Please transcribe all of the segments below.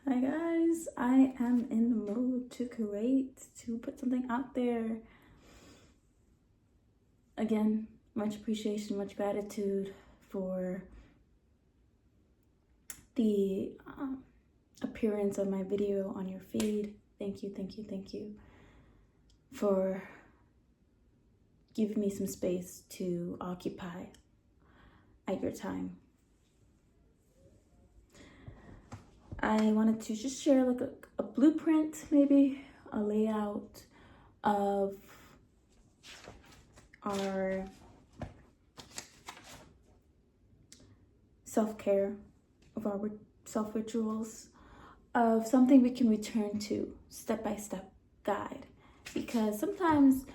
Hi guys, I am in the mood to create, to put something out there. Again, much appreciation, much gratitude for the appearance of my video on your feed. Thank you, thank you, thank you for giving me some space to occupy at your time. I wanted to just share like a blueprint, maybe a layout of our self-care, of our self-rituals, of something we can return to, step-by-step guide. Because sometimes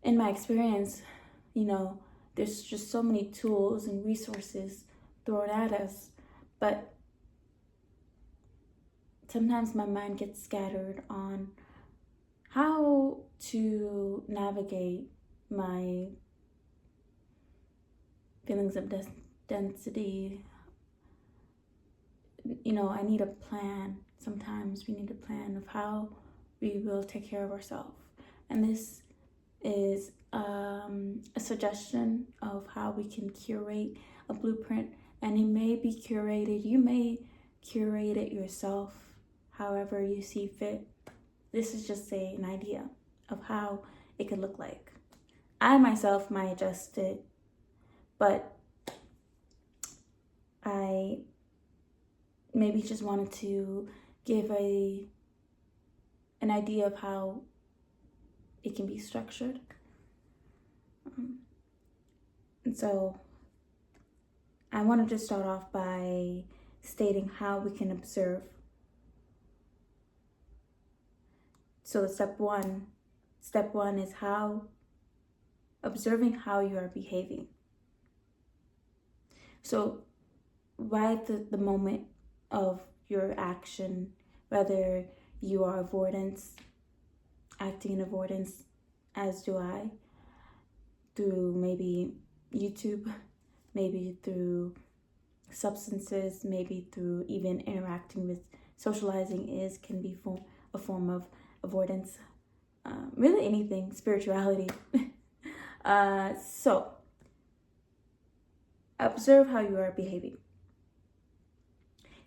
in my experience, there's just so many tools and resources thrown at us, but sometimes my mind gets scattered on how to navigate my feelings of density. I need a plan. Sometimes we need a plan of how we will take care of ourselves. And this is a suggestion of how we can curate a blueprint. And it may be curated. You may curate it yourself, however you see fit. This is just an idea of how it could look like. I myself might adjust it, but I maybe just wanted to give an idea of how it can be structured. And so I wanted to start off by stating how we can observe. So step one is observing how you are behaving. So right at the moment of your action, whether you are acting in avoidance, as do I, through maybe YouTube, maybe through substances, maybe through even interacting with socializing can be a form of avoidance, really anything, spirituality. So observe how you are behaving.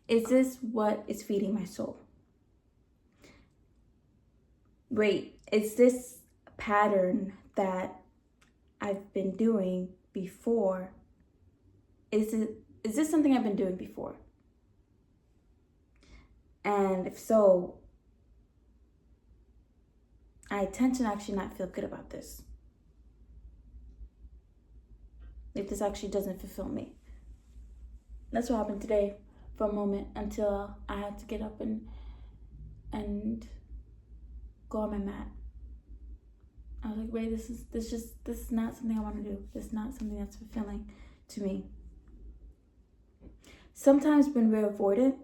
Is this what is feeding my soul? Wait, is this pattern that I've been doing before? Is this something I've been doing before? And if so, I tend to actually not feel good about this. If this actually doesn't fulfill me. That's what happened today for a moment, until I had to get up and go on my mat. I was like, wait, this is not something I want to do. This is not something that's fulfilling to me. Sometimes when we're avoidant,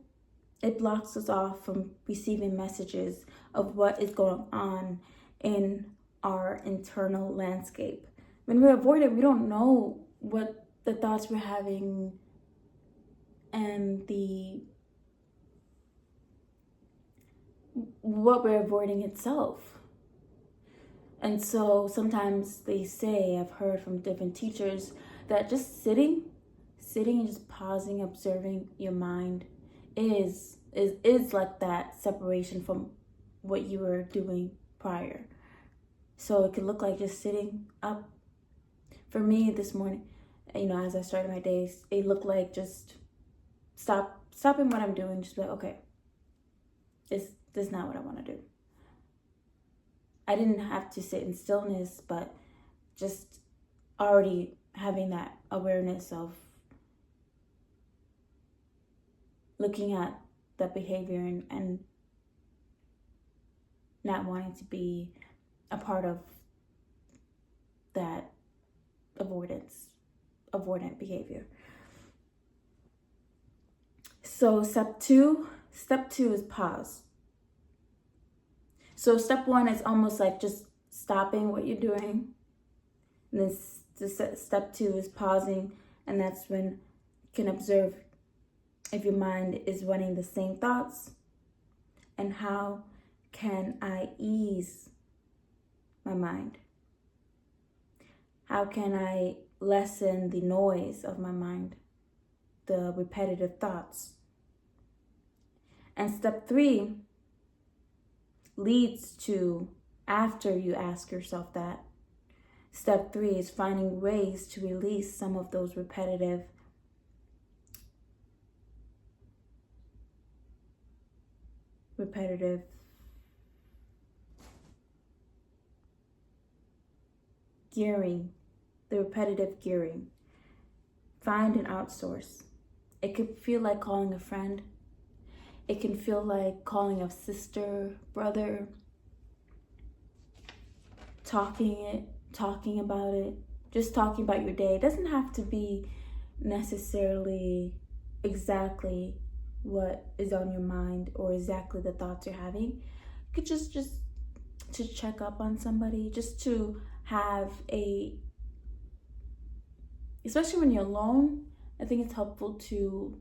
it blocks us off from receiving messages of what is going on in our internal landscape. When we're avoidant, we don't know what the thoughts we're having and what we're avoiding itself. And so sometimes they say, I've heard from different teachers, that just sitting and just pausing, observing your mind is like that separation from what you were doing prior. So it could look like just sitting up. For me this morning, as I started my days, it looked like just stopping what I'm doing, just be like, okay, this is not what I want to do. I didn't have to sit in stillness, but just already having that awareness of looking at that behavior and not wanting to be a part of that avoidant behavior. So step two is pause. So step one is almost like just stopping what you're doing. And then step two is pausing, and that's when you can observe if your mind is running the same thoughts And how can I ease my mind? How can I lessen the noise of my mind, the repetitive thoughts? And step 3 leads to, after you ask yourself that, step 3 is finding ways to release some of those repetitive gearing, the repetitive gearing. Find an outsource. It could feel like calling a friend. It can feel like calling a sister, brother, talking about it, just talking about your day. It doesn't have to be necessarily exactly what is on your mind or exactly the thoughts you're having. You could just to check up on somebody, just to have especially when you're alone, I think it's helpful to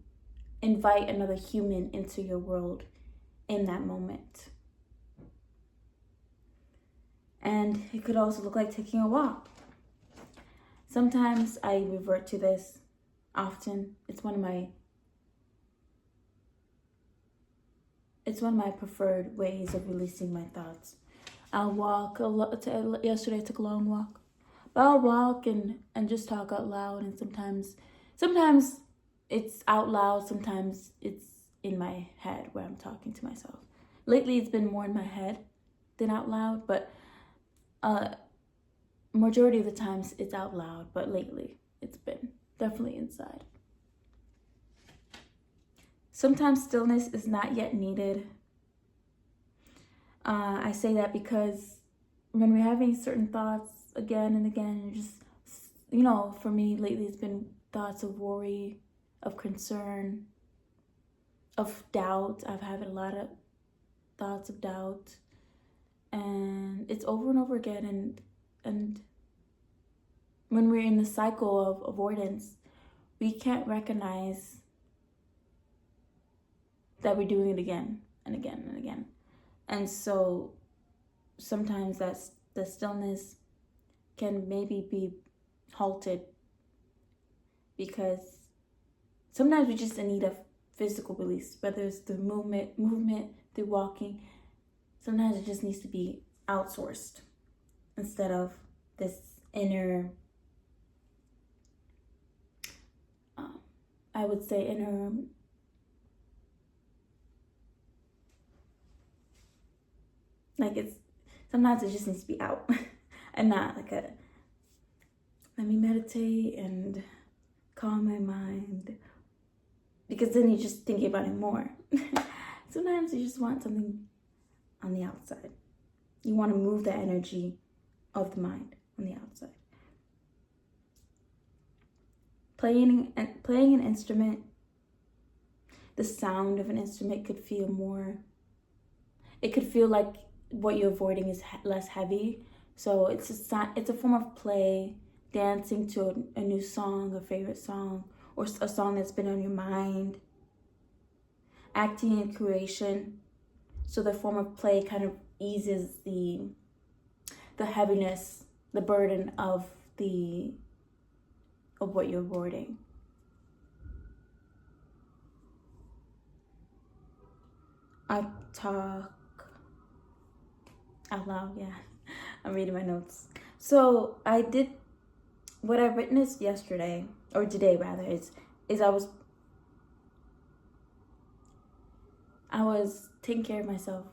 invite another human into your world in that moment. And it could also look like taking a walk. Sometimes I revert to this often. It's one of my preferred ways of releasing my thoughts. I'll walk yesterday I took a long walk. But I'll walk and just talk out loud, and sometimes it's out loud, sometimes it's in my head where I'm talking to myself. Lately it's been more in my head than out loud, but majority of the times it's out loud, but lately it's been definitely inside. Sometimes stillness is not yet needed. I say that because when we're having certain thoughts again and again, just, for me lately it's been thoughts of worry, of concern, of doubt. I've had a lot of thoughts of doubt, and it's over and over again, and when we're in the cycle of avoidance, we can't recognize that we're doing it again and again and again. And so sometimes the stillness can maybe be halted, because sometimes we just need a physical release, whether it's through movement, through walking. Sometimes it just needs to be outsourced instead of this inner, I would say inner, sometimes it just needs to be out and not like let me meditate and calm my mind, because then you're just thinking about it more. Sometimes you just want something on the outside. You want to move the energy of the mind on the outside. Playing an instrument, the sound of an instrument could feel like what you're avoiding is less heavy. So it's a form of play, dancing to a new song, a favorite song, or a song that's been on your mind. Acting and creation. So the form of play kind of eases the heaviness, the burden of what you're avoiding. I talk out loud, yeah. I'm reading my notes. So what I witnessed yesterday, or today rather, is I was taking care of myself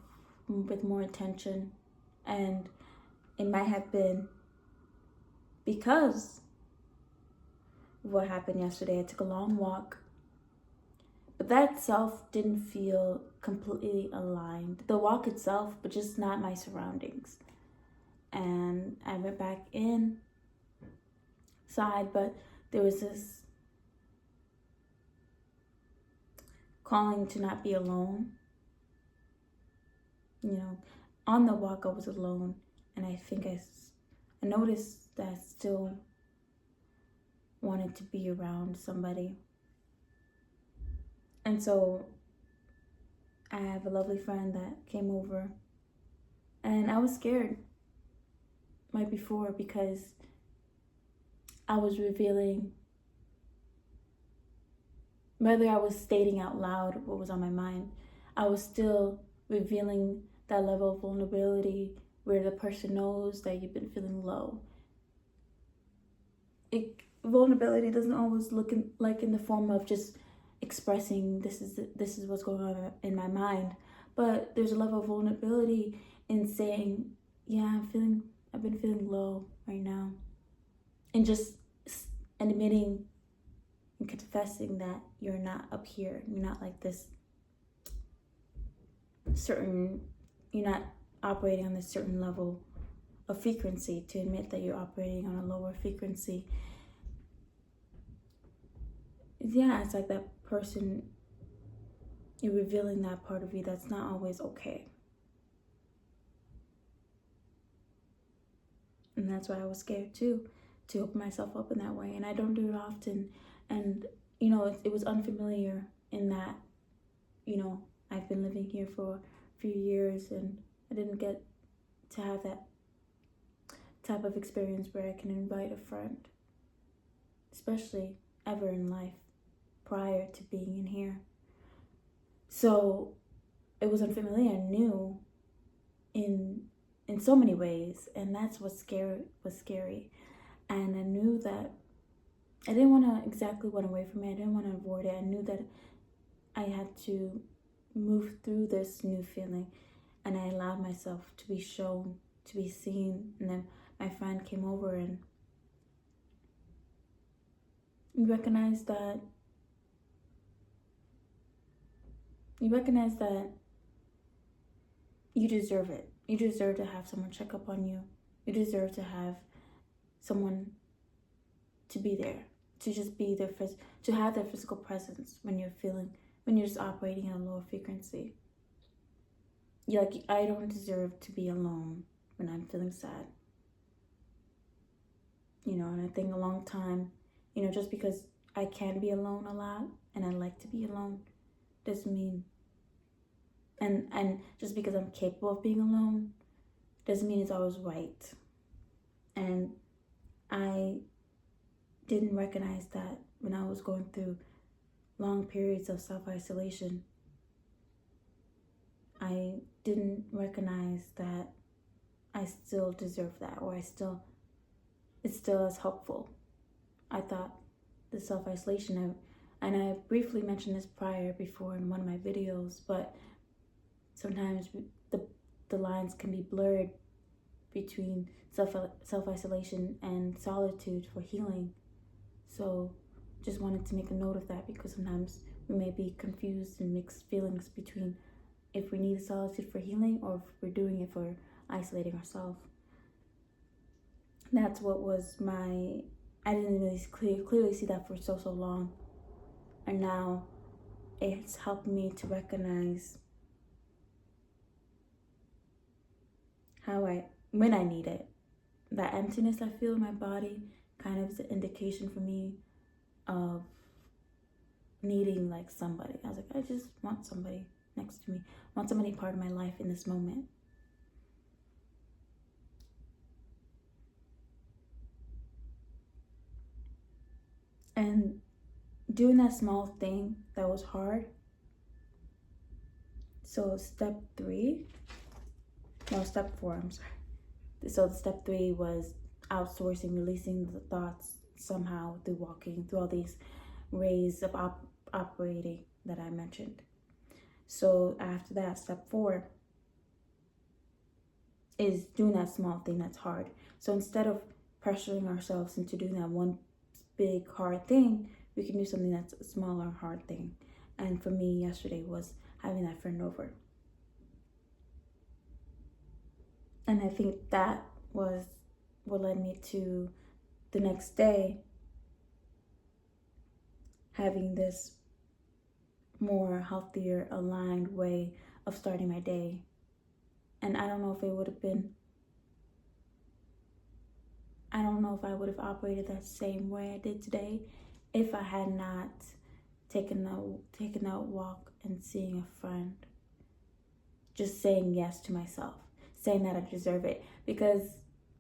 with more attention, and it might have been because of what happened yesterday. I took a long walk, but that itself didn't feel completely aligned. The walk itself, but just not my surroundings. And I went back inside, but there was this calling to not be alone. On the walk I was alone, and I think I noticed that I still wanted to be around somebody. And so I have a lovely friend that came over, and I was scared right before because I was revealing, whether I was stating out loud what was on my mind, I was still revealing that level of vulnerability where the person knows that you've been feeling low. Vulnerability doesn't always look like in the form of just expressing this is what's going on in my mind, but there's a level of vulnerability in saying, yeah, I've been feeling low right now, and just admitting and confessing that you're not up here, you're not like this certain, you're not operating on this certain level of frequency. To admit that you're operating on a lower frequency, yeah, it's like that person, you're revealing that part of you that's not always okay. And that's why I was scared too, to open myself up in that way. And I don't do it often. And, it was unfamiliar in that, I've been living here for a few years and I didn't get to have that type of experience where I can invite a friend, especially ever in life, prior to being in here. So it was unfamiliar and new in so many ways, and that's what was scary. And I knew that I didn't want to exactly run away from it. I didn't want to avoid it. I knew that I had to move through this new feeling, and I allowed myself to be shown, to be seen. And then my friend came over and recognized that you deserve it. You deserve to have someone check up on you. You deserve to have someone to be there, to just be there, to have their physical presence when you're just operating at a lower frequency. You're like, I don't deserve to be alone when I'm feeling sad. And I think a long time, just because I can be alone a lot and I like to be alone doesn't mean, and just because I'm capable of being alone doesn't mean it's always right. And I didn't recognize that when I was going through long periods of self-isolation. I didn't recognize that I still deserve that, or it's still as helpful. I thought the self-isolation, and I briefly mentioned this before in one of my videos, but sometimes the lines can be blurred between self-isolation and solitude for healing. So just wanted to make a note of that, because sometimes we may be confused and mixed feelings between if we need solitude for healing or if we're doing it for isolating ourselves. That's what was I didn't really clearly see that for so long. And now it's helped me to recognize when I need it. That emptiness I feel in my body kind of is an indication for me of needing like somebody. I was like, I just want somebody next to me. I want somebody part of my life in this moment. And doing that small thing that was hard. So step 4, I'm sorry. So step 3 was outsourcing, releasing the thoughts somehow through walking, through all these ways of operating that I mentioned. So after that, step 4 is doing that small thing that's hard. So instead of pressuring ourselves into doing that one big hard thing, we can do something that's a smaller hard thing. And for me, yesterday was having that friend over. And I think that was what led me to the next day having this more healthier, aligned way of starting my day. And I don't know if I would have operated that same way I did today if I had not taken that walk and seeing a friend. just saying yes to myself, saying that I deserve it. Because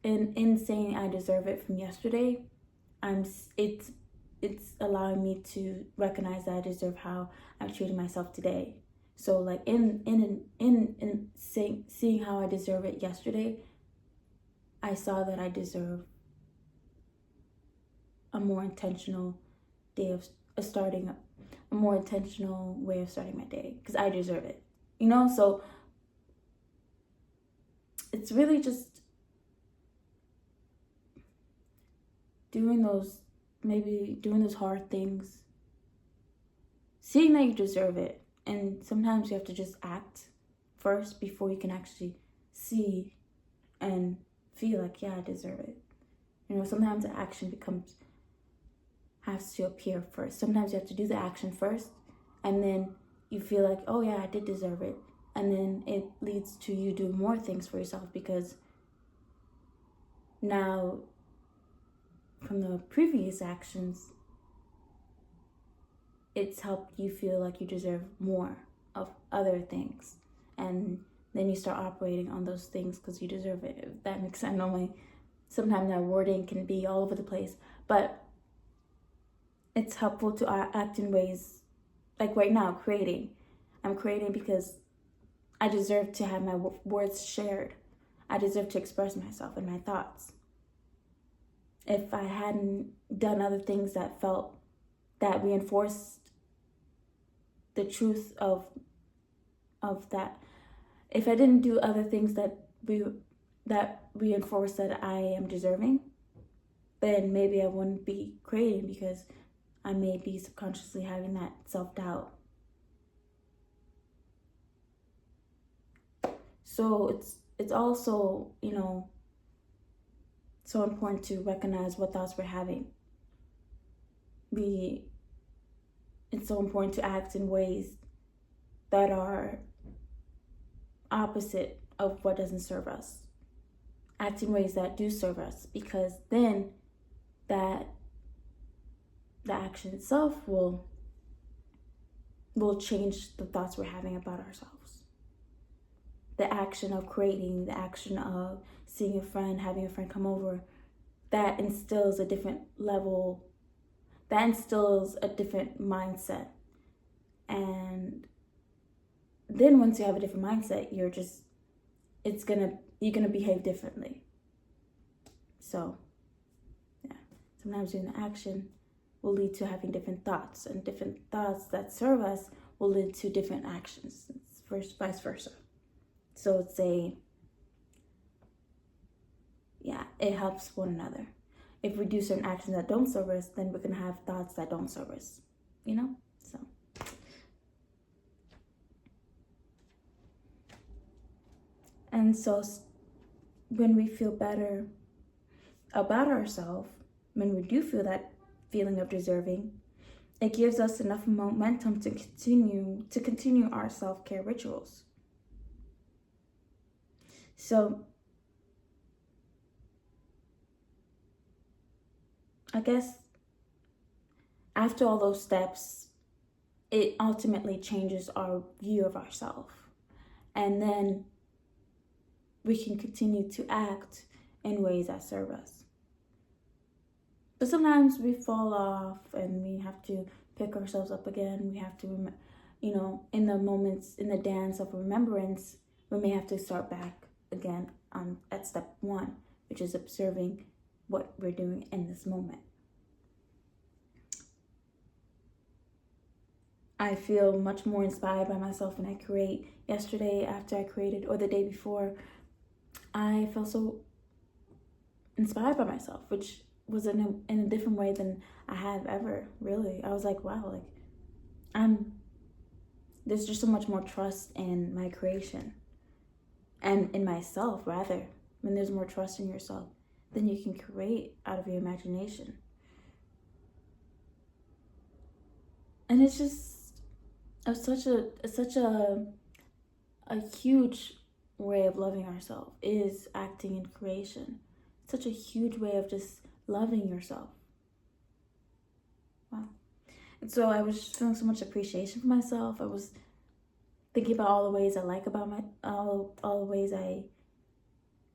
in saying I deserve it from yesterday, it's allowing me to recognize that I deserve how I'm treating myself today. So like in saying, seeing how I deserve it yesterday, I saw that I deserve a more intentional day of starting a more intentional way of starting my day, because I deserve it, so it's really just doing those hard things, seeing that you deserve it. And sometimes you have to just act first before you can actually see and feel like, yeah, I deserve it. Sometimes the action has to appear first. Sometimes you have to do the action first, and then you feel like, oh yeah, I did deserve it. And then it leads to you doing more things for yourself, because now from the previous actions, it's helped you feel like you deserve more of other things. And then you start operating on those things because you deserve it, if that makes sense. Normally, sometimes that wording can be all over the place, but it's helpful to act in ways like right now, I'm creating because I deserve to have my words shared. I deserve to express myself and my thoughts. If I hadn't done other things that reinforced the truth of that, if I didn't do other things that reinforce that I am deserving, then maybe I wouldn't be creating, because I may be subconsciously having that self-doubt. So it's also, so important to recognize what thoughts we're having. It's so important to act in ways that are opposite of what doesn't serve us. Act in ways that do serve us, because then the action itself will change the thoughts we're having about ourselves. The action of creating, the action of seeing a friend, having a friend come over, that instills a different level, that instills a different mindset. And then once you have a different mindset, you're gonna behave differently. So yeah, sometimes doing the action will lead to having different thoughts, and different thoughts that serve us will lead to different actions. It's vice versa. So it helps one another. If we do certain actions that don't serve us, then we're gonna have thoughts that don't serve us, so. And so when we feel better about ourselves, when we do feel that feeling of deserving, it gives us enough momentum to continue our self-care rituals. So I guess after all those steps, it ultimately changes our view of ourselves. And then we can continue to act in ways that serve us. But sometimes we fall off and we have to pick ourselves up again. We have to, in the moments, in the dance of remembrance, we may have to start back again at step 1, which is observing what we're doing in this moment. I feel much more inspired by myself when I create. Yesterday, after I created, or the day before, I felt so inspired by myself, which was in a different way than I have ever, really. I was like, wow, there's just so much more trust in my creation, and in myself, rather. When there's more trust in yourself, then you can create out of your imagination. And it's such a huge way of loving ourselves is acting in creation. Such a huge way of just loving yourself. Wow. And so I was just feeling so much appreciation for myself. I was thinking about all the ways I like about all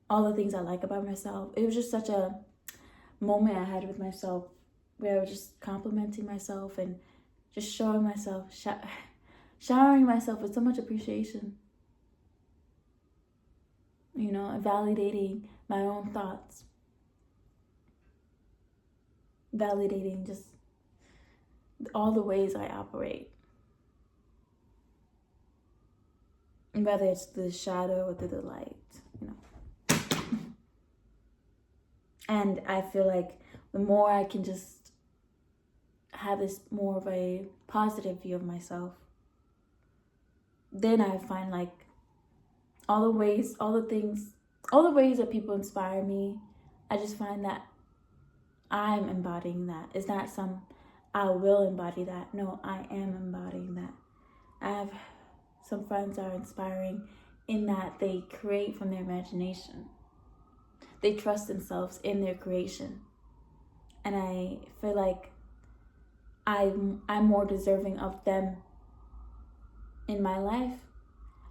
the things I like about myself. It was just such a moment I had with myself where I was just complimenting myself and just showing myself, showering myself with so much appreciation, you know, and validating my own thoughts, validating just all the ways I operate, whether it's through the shadow or through the light, you know. And I feel like the more I can just have this more of a positive view of myself, then I find like all the ways that people inspire me, I just find that I'm embodying that. It's not I will embody that. No, I am embodying that. I have some friends that are inspiring in that they create from their imagination. They trust themselves in their creation. And I feel like I'm more deserving of them in my life,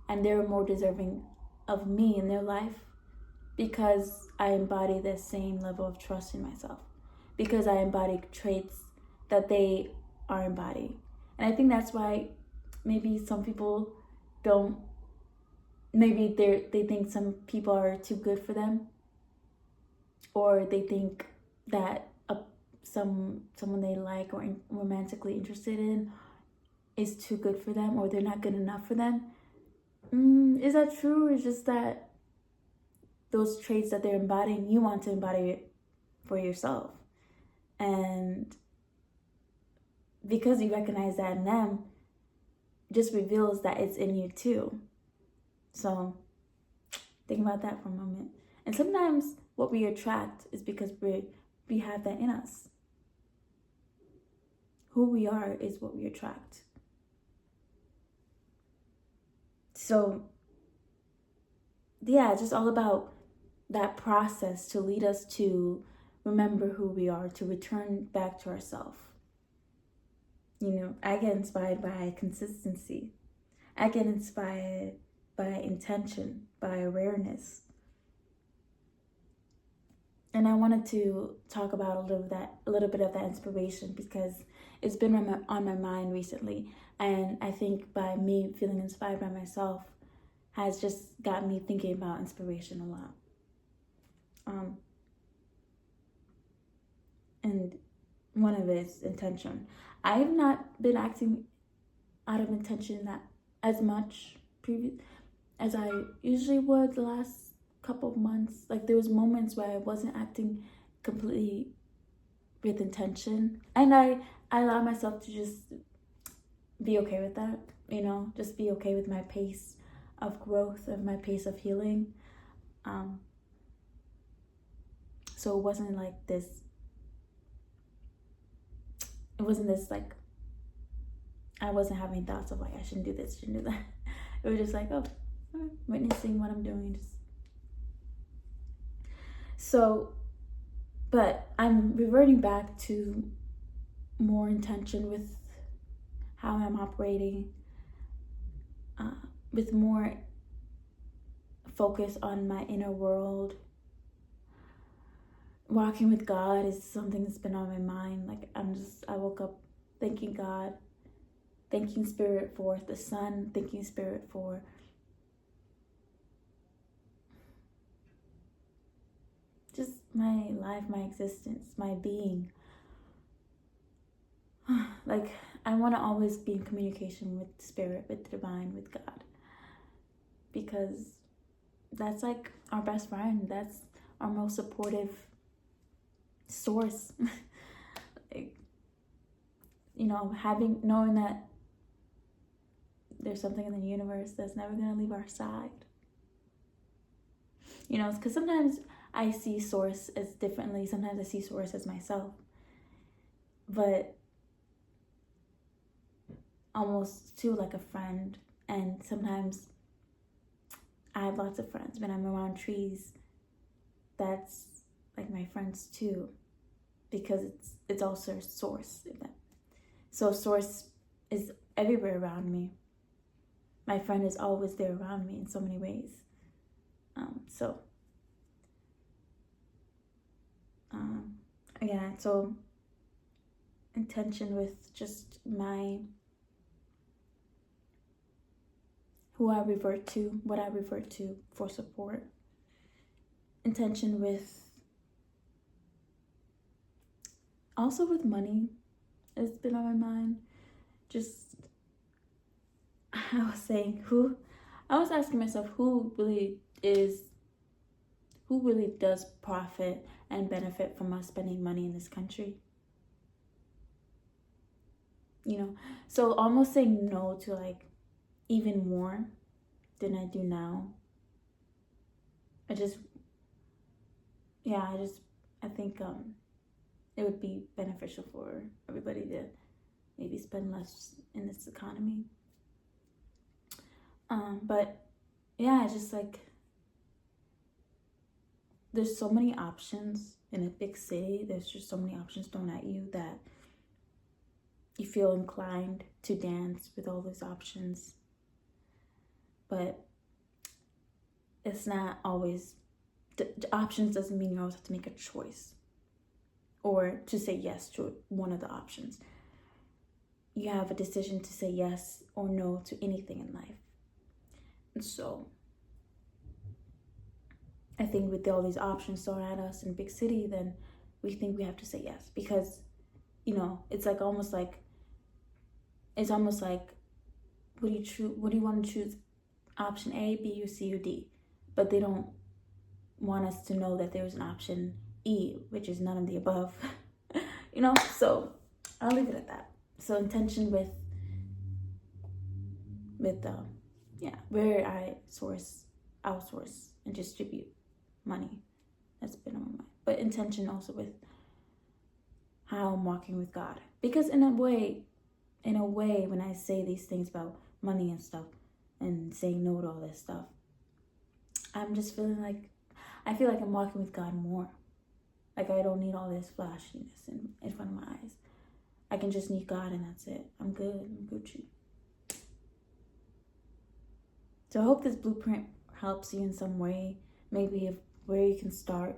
and they're more deserving of me in their life because I embody the same level of trust in myself, because I embody traits that they are embodying. And I think that's why maybe some people don't, maybe they think some people are too good for them, or they think that someone they like or romantically interested in is too good for them, or they're not good enough for them. Is that true? Or is just that those traits that they're embodying, you want to embody it for yourself? And because you recognize that in them, just reveals that it's in you too. So think about that for a moment. And sometimes what we attract is because we have that in us. Who we are is what we attract. So yeah, it's just all about that process to lead us to remember who we are, to return back to ourselves. You know, I get inspired by consistency. I get inspired by intention, by awareness. And I wanted to talk about a little bit of that inspiration because it's been on my mind recently. And I think by me feeling inspired by myself has just got me thinking about inspiration a lot. And one of it is intention. I have not been acting out of intention that as much as I usually would the last couple of months. Like there was moments where I wasn't acting completely with intention, and I allow myself to just be okay with that, you know, just be okay with my pace of growth, of my pace of healing. So it wasn't this like I wasn't having thoughts of like I shouldn't do this, shouldn't do that. It was just like, oh, witnessing what I'm doing. But I'm reverting back to more intention with how I'm operating, with more focus on my inner world. Walking with God is something that's been on my mind. Like I woke up thanking God, thanking Spirit for the sun, thanking Spirit for just my life, my existence, my being. Like I want to always be in communication with Spirit, with the divine, with God, because that's like our best friend. That's our most supportive source. Like, you know, knowing that there's something in the universe that's never going to leave our side. You know, because sometimes I see source as differently. Sometimes I see source as myself. But almost too like a friend. And sometimes I have lots of friends. When I'm around trees, that's like my friends too. Because it's also a source. So source is everywhere around me. my friend is always there around me in so many ways. So yeah, so intention with just who I revert to, what I revert to for support. Intention with, also with money, it's been on my mind. Just, I was asking myself, who really does profit and benefit from us spending money in this country? So almost saying no to like even more than I do now. I think it would be beneficial for everybody to maybe spend less in this economy. But yeah, just like, there's so many options in a big city. There's just so many options thrown at you that you feel inclined to dance with all those options. But it's not always, the options doesn't mean you always have to make a choice or to say yes to one of the options. You have a decision to say yes or no to anything in life. And so I think with all these options thrown at us in a big city, then we think we have to say yes because, it's almost like, what do you want to choose? Option A, B, or C, or D? But they don't want us to know that there's an option E, which is none of the above. So I'll leave it at that. So intention with where I outsource, and distribute money. That's been on my mind. But intention also with how I'm walking with God. Because in a way, when I say these things about money and stuff and saying no to all this stuff, I'm just feeling like, I feel like I'm walking with God more. Like I don't need all this flashiness in front of my eyes. I can just need God and that's it. I'm good. I'm Gucci. So I hope this blueprint helps you in some way. Maybe where you can start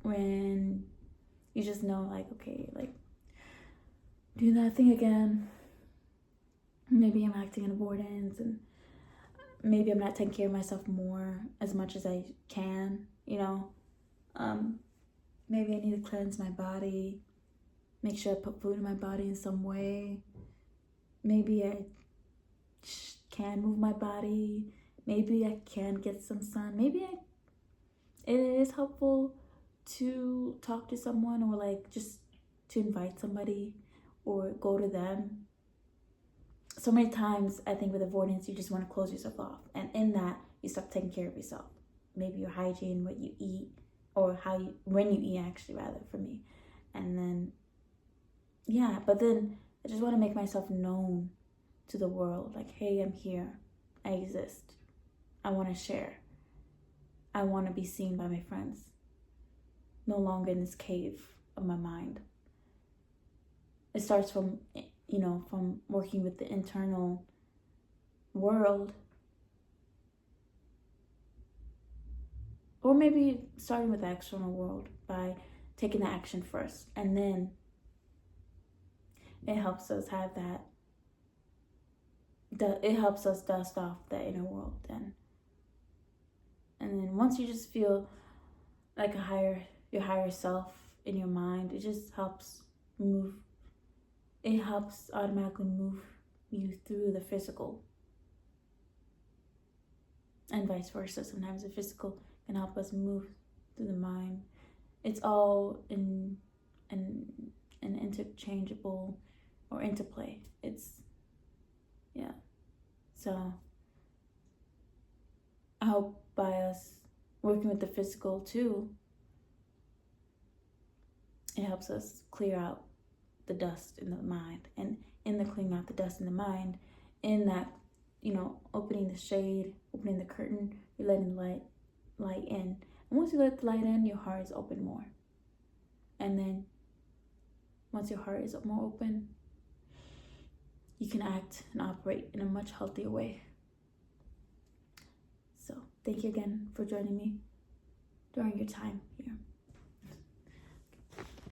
when you just know, like, okay, like, do that thing again. Maybe I'm acting in avoidance, and maybe I'm not taking care of myself as much as I can, maybe I need to cleanse my body, make sure I put food in my body in some way. Maybe I can move my body. Maybe I can get some sun. Maybe it is helpful to talk to someone, or like just to invite somebody or go to them. So many times I think with avoidance, you just want to close yourself off, and in that you stop taking care of yourself. Maybe your hygiene, what you eat, or when you eat, actually, rather, for me. And then but then I just want to make myself known to the world, like, hey, I'm here, I exist, I want to share, I want to be seen by my friends, no longer in this cave of my mind. It starts from working with the internal world, or maybe starting with the external world by taking the action first, and then it helps us have it helps us dust off the inner world, and then once you just feel like your higher self in your mind, it just helps automatically move you through the physical, and vice versa. Sometimes the physical can help us move through the mind. It's all in an interchangeable or interplay. So I hope by us working with the physical too, it helps us clear out the dust in the mind. And in the clearing out the dust in the mind, in that, opening the shade, opening the curtain, you're letting the light in. And once you let the light in, your heart is open more. And then once your heart is more open, you can act and operate in a much healthier way. So thank you again for joining me during your time here.